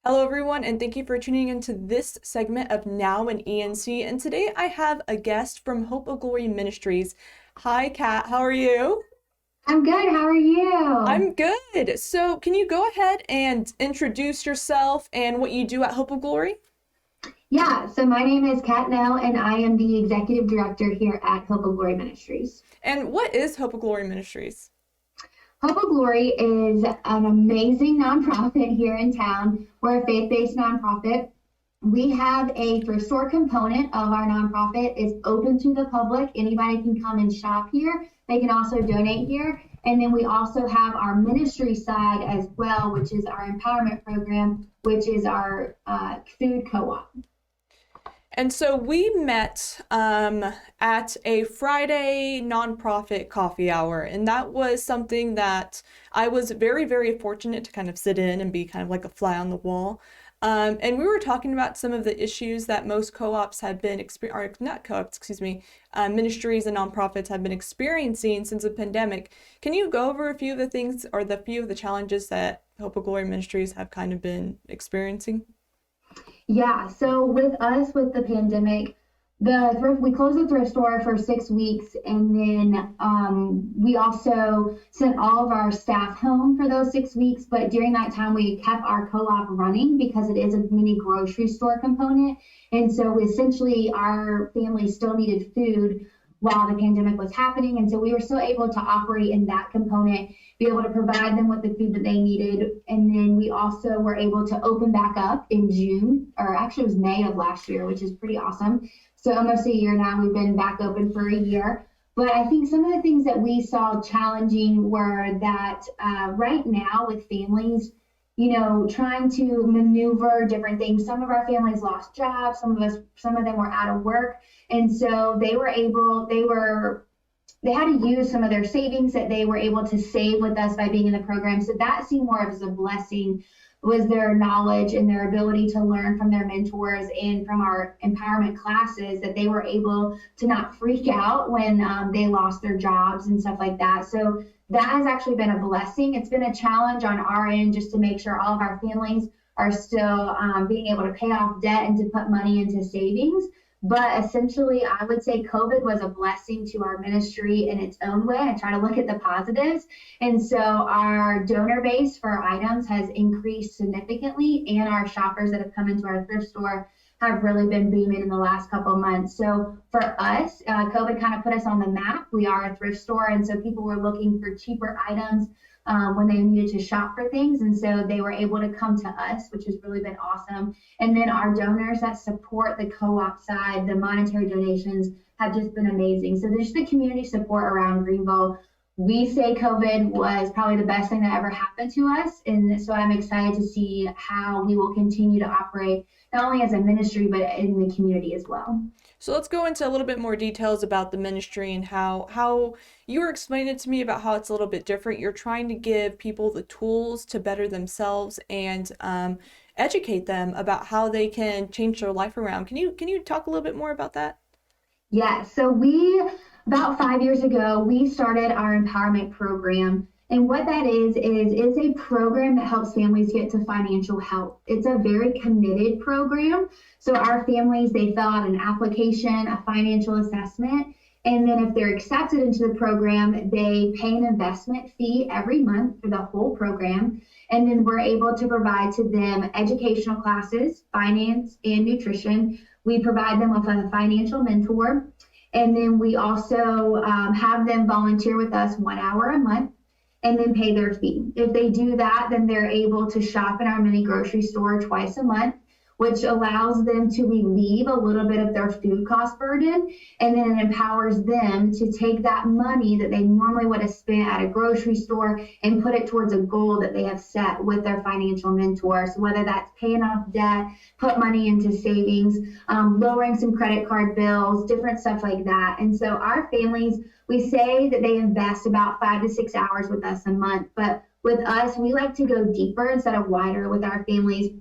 Hello, everyone, and thank you for tuning into this segment of Now in ENC. And today I have a guest from Hope of Glory Ministries. Hi, Kat. How are you? I'm good. How are you? I'm good. So, can you go ahead and introduce yourself and what you do at Hope of Glory? Yeah, so my name is Knell, and I am the executive director here at Hope of Glory Ministries. And what is Hope of Glory Ministries? Hope of Glory is an amazing nonprofit here in town. We're a faith-based nonprofit. We have a thrift store component of our nonprofit. It's open to the public. Anybody can come and shop here. They can also donate here. And then we also have our ministry side as well, which is our empowerment program, which is our food co-op. And so we met at a Friday nonprofit coffee hour, and that was something that I was very, very fortunate to kind of sit in and be kind of like a fly on the wall. And we were talking about some of the issues that most co-ops have been or not co-ops, excuse me, ministries and nonprofits have been experiencing since the pandemic. Can you go over a few of the things or the few of the challenges that Hope of Glory Ministries have kind of been experiencing? Yeah, so with us with the pandemic, we closed the thrift store for 6 weeks, and then we also sent all of our staff home for those 6 weeks. But during that time, we kept our co-op running because it is a mini grocery store component, and so essentially our family still needed food while the pandemic was happening, and so we were still able to operate in that component, be able to provide them with the food that they needed. And then we also were able to open back up in June, or actually it was May of last year, which is pretty awesome. So almost a year now, we've been back open for a year. But I think some of the things that we saw challenging were that right now with families, trying to maneuver different things. Some of our families lost jobs, some of them were out of work. And so they had to use some of their savings that they were able to save with us by being in the program. So that seemed more of as a blessing, was their knowledge and their ability to learn from their mentors and from our empowerment classes, that they were able to not freak out when they lost their jobs and stuff like that. So that has actually been a blessing. It's been a challenge on our end just to make sure all of our families are still being able to pay off debt and to put money into savings. But essentially, I would say COVID was a blessing to our ministry in its own way. I try to look at the positives. And so our donor base for our items has increased significantly, and our shoppers that have come into our thrift store have really been booming in the last couple of months. So for us, COVID kind of put us on the map. We are a thrift store, and so people were looking for cheaper items when they needed to shop for things. And so they were able to come to us, which has really been awesome. And then our donors that support the co-op side, the monetary donations, have just been amazing. So there's the community support around Greenville. We say COVID was probably the best thing that ever happened to us. And so I'm excited to see how we will continue to operate, not only as a ministry, but in the community as well. So let's go into a little bit more details about the ministry and how you were explaining it to me about how it's a little bit different. You're trying to give people the tools to better themselves and educate them about how they can change their life around. Can you talk a little bit more about that? Yeah, so about 5 years ago, we started our empowerment program. And what that is a program that helps families get to financial help. It's a very committed program. So our families, they fill out an application, a financial assessment, and then if they're accepted into the program, they pay an investment fee every month for the whole program. And then we're able to provide to them educational classes, finance and nutrition. We provide them with a financial mentor. And then we also have them volunteer with us 1 hour a month and then pay their fee. If they do that, then they're able to shop in our mini grocery store twice a month, which allows them to relieve a little bit of their food cost burden, and then it empowers them to take that money that they normally would have spent at a grocery store and put it towards a goal that they have set with their financial mentor. So whether that's paying off debt, put money into savings, lowering some credit card bills, different stuff like that. And so our families, we say that they invest about 5 to 6 hours with us a month, but with us, we like to go deeper instead of wider with our families.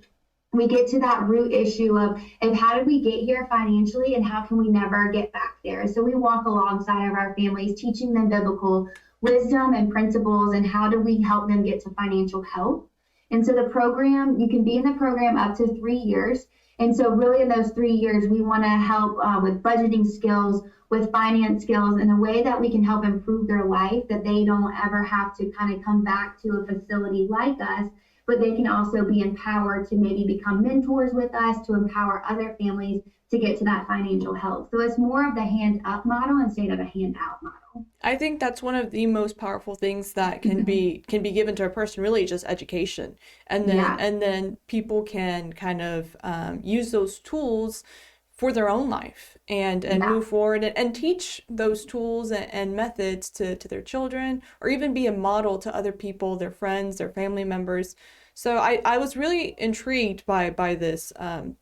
We get to that root issue of how did we get here financially and how can we never get back there? So we walk alongside of our families, teaching them biblical wisdom and principles and how do we help them get to financial health. And so the program, you can be in the program up to 3 years. And so really in those 3 years, we want to help with budgeting skills, with finance skills, in a way that we can help improve their life, that they don't ever have to kind of come back to a facility like us, but they can also be empowered to maybe become mentors with us, to empower other families to get to that financial health. So it's more of the hand up model instead of a hand out model. I think that's one of the most powerful things that can be given to a person, really, just education. And then people can kind of use those tools for their own life and move forward and teach those tools and methods to their children, or even be a model to other people, their friends, their family members. So I was really intrigued by this,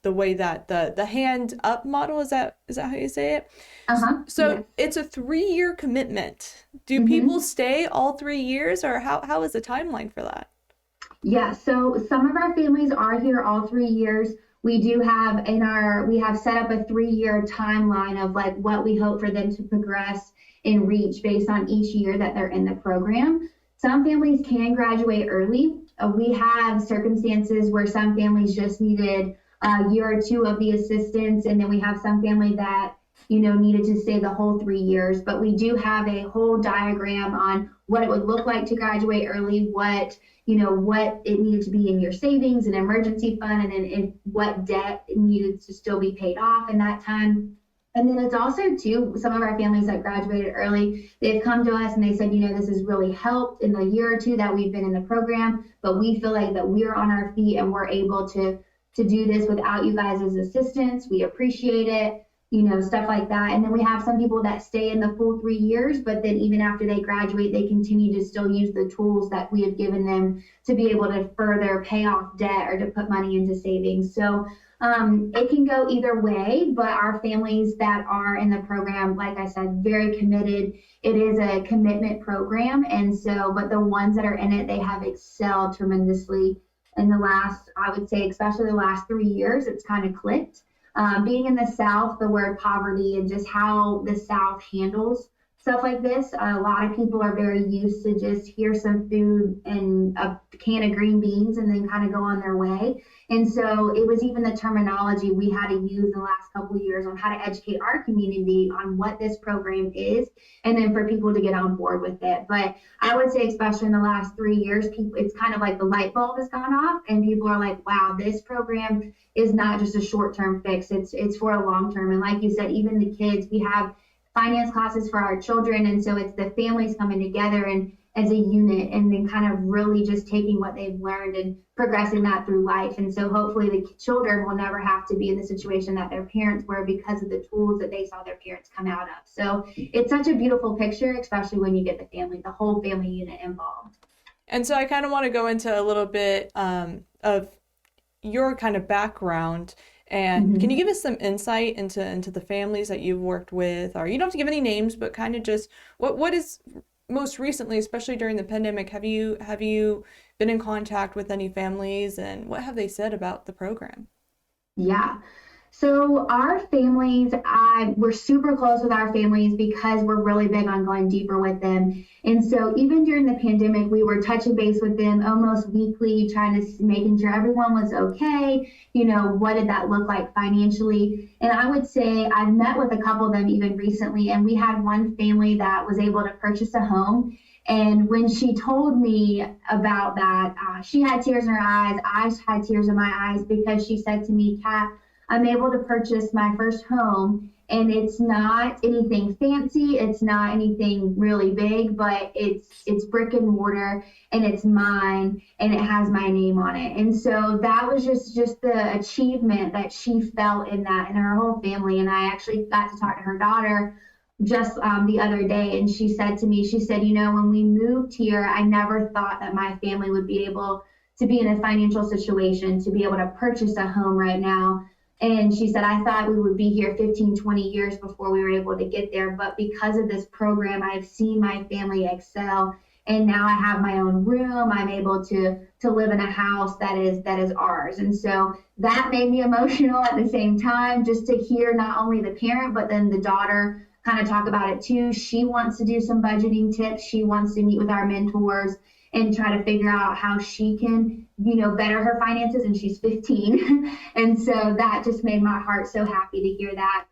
the way that the hand up model, is that how you say it? So yes. It's a 3-year commitment. Do people stay all 3 years, or how is the timeline for that? Yeah, so some of our families are here all 3 years. We do have we have set up a 3-year timeline of like what we hope for them to progress and reach based on each year that they're in the program. Some families can graduate early. We have circumstances where some families just needed a year or two of the assistance, and then we have some family that, needed to stay the whole 3 years. But we do have a whole diagram on what it would look like to graduate early, what it needed to be in your savings and emergency fund, and then what debt needed to still be paid off in that time. And then it's also, too, some of our families that graduated early, they've come to us and they said, this has really helped in the year or two that we've been in the program, but we feel like that we're on our feet and we're able to do this without you guys' assistance. We appreciate it, stuff like that. And then we have some people that stay in the full 3 years, but then even after they graduate, they continue to still use the tools that we have given them to be able to further pay off debt or to put money into savings. So it can go either way, but our families that are in the program, like I said, very committed. It is a commitment program. And so, but the ones that are in it, they have excelled tremendously in the last, I would say, especially the last 3 years, it's kind of clicked. Being in the South, the word poverty and just how the South handles stuff like this. A lot of people are very used to just here's some food and a can of green beans and then kind of go on their way. And so it was even the terminology we had to use in the last couple of years on how to educate our community on what this program is, and then for people to get on board with it. But I would say, especially in the last 3 years, it's kind of like the light bulb has gone off and people are like, wow, this program is not just a short-term fix. It's for a long-term. And like you said, even the kids, we have finance classes for our children. And so it's the families coming together and as a unit and then kind of really just taking what they've learned and progressing that through life. And so hopefully the children will never have to be in the situation that their parents were because of the tools that they saw their parents come out of. So it's such a beautiful picture, especially when you get the whole family unit involved. And so I kind of want to go into a little bit of your kind of background. And can you give us some insight into the families that you've worked with? Or you don't have to give any names, but kind of just what is most recently, especially during the pandemic, have you been in contact with any families, and what have they said about the program? Yeah. So our families, we're super close with our families because we're really big on going deeper with them. And so even during the pandemic, we were touching base with them almost weekly, making sure everyone was okay. What did that look like financially? And I would say I've met with a couple of them even recently, and we had one family that was able to purchase a home. And when she told me about that, she had tears in her eyes. I had tears in my eyes because she said to me, Kat, I'm able to purchase my first home, and it's not anything fancy. It's not anything really big, but it's brick and mortar, and it's mine, and it has my name on it. And so that was just the achievement that she felt in that, and her whole family. And I actually got to talk to her daughter just the other day, and she said to me, when we moved here, I never thought that my family would be able to be in a financial situation to be able to purchase a home right now. And she said, I thought we would be here 15, 20 years before we were able to get there. But because of this program, I've seen my family excel. And now I have my own room. I'm able to live in a house that is ours. And so that made me emotional at the same time, just to hear not only the parent, but then the daughter kind of talk about it too. She wants to do some budgeting tips. She wants to meet with our mentors and try to figure out how she can, better her finances. And she's 15. And so that just made my heart so happy to hear that.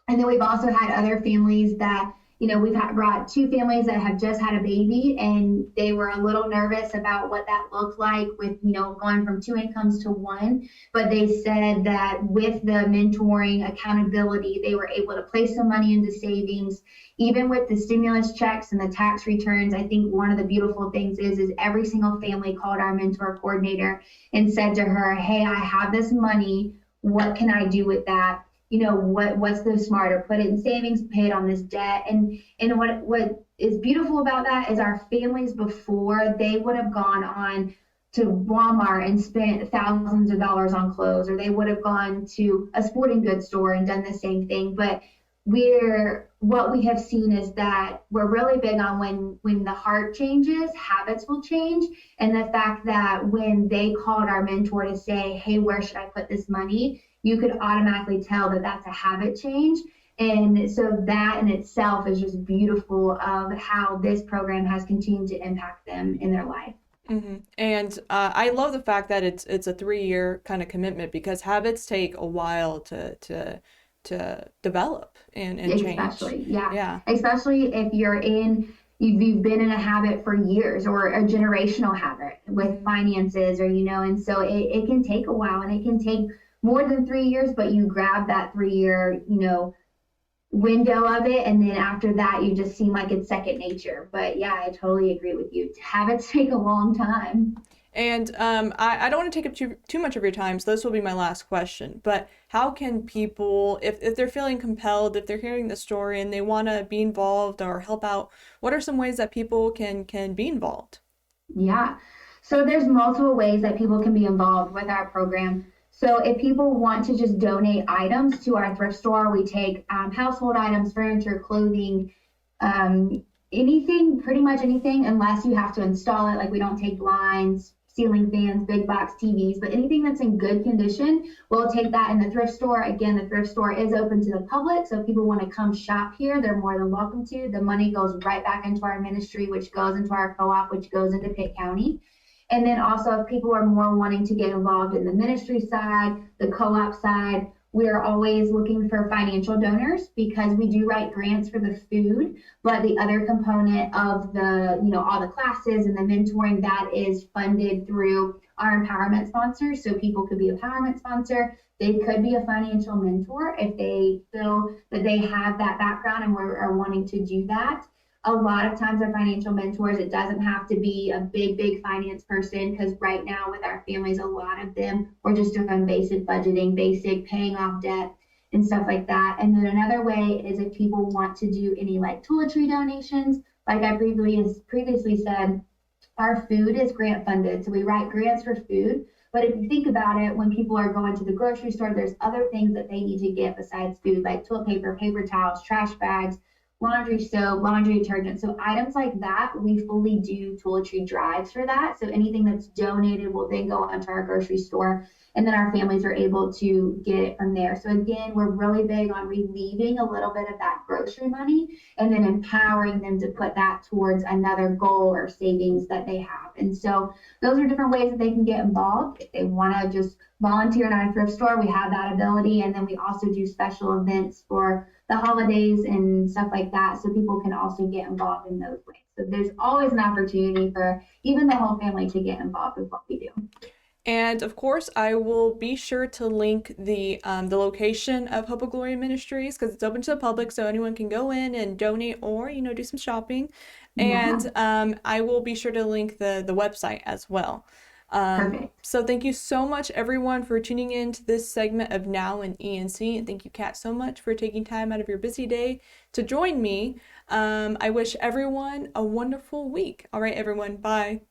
And then we've also had other families that, we've brought two families that have just had a baby, and they were a little nervous about what that looked like with, going from two incomes to one. But they said that with the mentoring accountability, they were able to place some money into savings. Even with the stimulus checks and the tax returns, I think one of the beautiful things is every single family called our mentor coordinator and said to her, hey, I have this money. What can I do with that? What's the smarter, put it in savings, pay it on this debt. And what is beautiful about that is our families before, they would have gone on to Walmart and spent thousands of dollars on clothes, or they would have gone to a sporting goods store and done the same thing. But what we have seen is that we're really big on when the heart changes, habits will change. And the fact that when they called our mentor to say, hey, where should I put this money? You could automatically tell that that's a habit change. And so that in itself is just beautiful of how this program has continued to impact them in their life. Mm-hmm. And I love the fact that it's a 3-year kind of commitment, because habits take a while to develop and change. Especially, yeah. Especially if you've been in a habit for years, or a generational habit with finances, or, and so it can take a while, and it can take more than 3 years, but you grab that 3-year, window of it. And then after that, you just seem like it's second nature. But yeah, I totally agree with you. Habits take a long time. And I don't want to take up too much of your time, so this will be my last question. But how can people, if they're feeling compelled, if they're hearing the story and they want to be involved or help out, what are some ways that people can be involved? Yeah. So there's multiple ways that people can be involved with our program. So if people want to just donate items to our thrift store, we take household items, furniture, clothing, anything, pretty much anything, unless you have to install it. Like, we don't take blinds, ceiling fans, big box TVs, but anything that's in good condition, we'll take that in the thrift store. Again, the thrift store is open to the public, so if people want to come shop here, they're more than welcome to. The money goes right back into our ministry, which goes into our co-op, which goes into Pitt County. And then also, if people are more wanting to get involved in the ministry side, the co-op side, we're always looking for financial donors, because we do write grants for the food, but the other component of all the classes and the mentoring, that is funded through our empowerment sponsors. So people could be a empowerment sponsor. They could be a financial mentor if they feel that they have that background and are wanting to do that. A lot of times our financial mentors, it doesn't have to be a big finance person, because right now with our families, a lot of them, we're just doing basic budgeting, basic paying off debt and stuff like that. And then another way is if people want to do any like toiletry donations, like I previously said, our food is grant funded. So we write grants for food. But if you think about it, when people are going to the grocery store, there's other things that they need to get besides food, like toilet paper, paper towels, trash bags, laundry soap, laundry detergent. So items like that, we fully do toiletry drives for that. So anything that's donated will then go onto our grocery store, and then our families are able to get it from there. So again, we're really big on relieving a little bit of that grocery money and then empowering them to put that towards another goal or savings that they have. And so those are different ways that they can get involved. If they want to just volunteer in our thrift store, we have that ability. And then we also do special events for the holidays and stuff like that, so people can also get involved in those ways. So there's always an opportunity for even the whole family to get involved with what we do. And of course, I will be sure to link the location of Hope of Glory Ministries, because it's open to the public, so anyone can go in and donate or do some shopping. And I will be sure to link the website as well. So thank you so much, everyone, for tuning in to this segment of Now in ENC. And thank you, Kat, so much for taking time out of your busy day to join me. I wish everyone a wonderful week. All right, everyone. Bye.